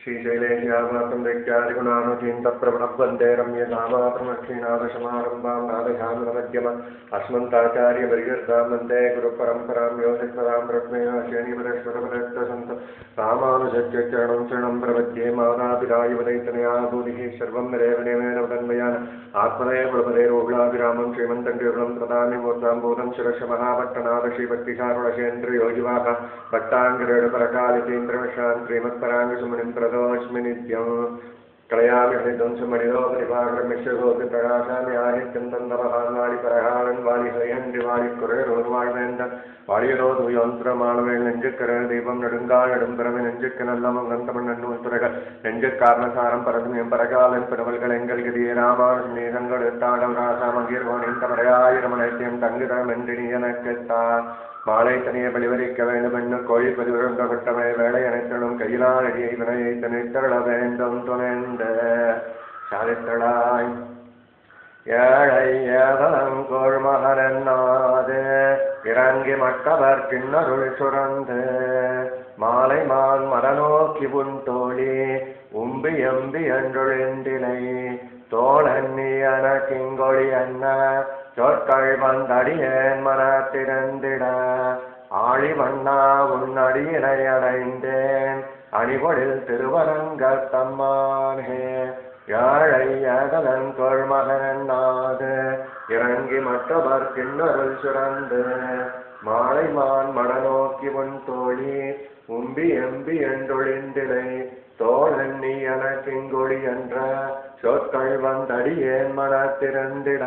श्रीशैलेश्यामातं व्यक्त्यादिगुणानुचिन्तप्रभवन्दे रम्यनामात्रमक्षीणादशमारम्भां नादशामनमध्यम अस्मन्ताचार्यपर्यर्तां वन्दे गुरुपरम्परां योगिपदां रत्नैवाश्रेणीपरश्वरपदत्तसन्त रामानुजचरणं शरणं प्रपद्ये मातापितायुवदैतनया भूतिः सर्वं रेवणेन वदन्मयान् आत्मने प्रपदे रोहिणाभिरामं श्रीमन्तं केवलं प्रदामि मूर्तां भूतं शिरश महाभट्टनाथ श्रीभक्तिसारुणशेन्द्रयोगिवाः भट्टाङ्गरेणुपरकालिकेन्द्रमिश्रान् श्रीमत्पराङ्गसुमनिं प्रदोऽस्मि नित्यं कलयामि हरितं सुमणिलोकनिभाग्रमिश्रगोपि प्रकाशामि आदित्यं तन्दमहान्वाळि परहारन् वाळि हरिहण्डिवाळि कुरेरोर्वाழ்வேந்தன் வாழியரோது யோந்திரமானவேள் நெஞ்சுக்கர தீபம் நெடுங்கால் நெடும்பரவை நெஞ்சுக்கு நல்லமம் நந்தமன் நன்னூல் துறைகள் நெஞ்சு காரணசாரம் பரதுமியம் பரகாலன் பிறவல்கள் எங்கள் கதியே ராமானுஜம் நீதங்கள் எத்தாடம் ராசாமகீர்வோனின் தமரையாயிரமனைத்தியம் தங்குதரம் என்று நீ எனக்குத்தான் மாலை தனிய பலிவரிக்க வேண்டும் என்று கோழி பதிவிருந்தப்பட்டவை வேலை அனைத்தனும் கையிலானடியை வினையை தனித்தருள வேண்டும் துணைந்த சாதித்தளாய் ஏழை ஏதனம் கோழ்மகனாது இறங்கி மற்றவர் கிண்ணருள் சுரந்து மாலை மான் மரநோக்கி உன் தோழி உம்பி எம்பி என்றொழிந்திலை தோழன்னி என கிங்கொழி என்ன சொற்கள் வந்தடியேன் மனத்திறந்திட ஆழி மன்னா உன் அடியினை அடைந்தேன் அணிபொழில் திருவரங்கத்தம்மானே ஏழை ஏகலன் கொள்மகனாது இறங்கி மற்றவர் கிண்ணருள் சுரந்து மாலை மான் மடநோக்கி உன் தோழி உம்பி எம்பி என்றொழிந்திலை தோழன் நீ எனக்கிங்கொழி என்ற சொற்கள் வந்தடியேன் மனத்திறந்திட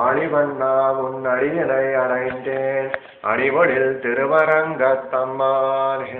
ஆழிவண்ணா உன் அடியினை அடைந்தேன் அணிவொழில் திருவரங்கத்தம்மானே.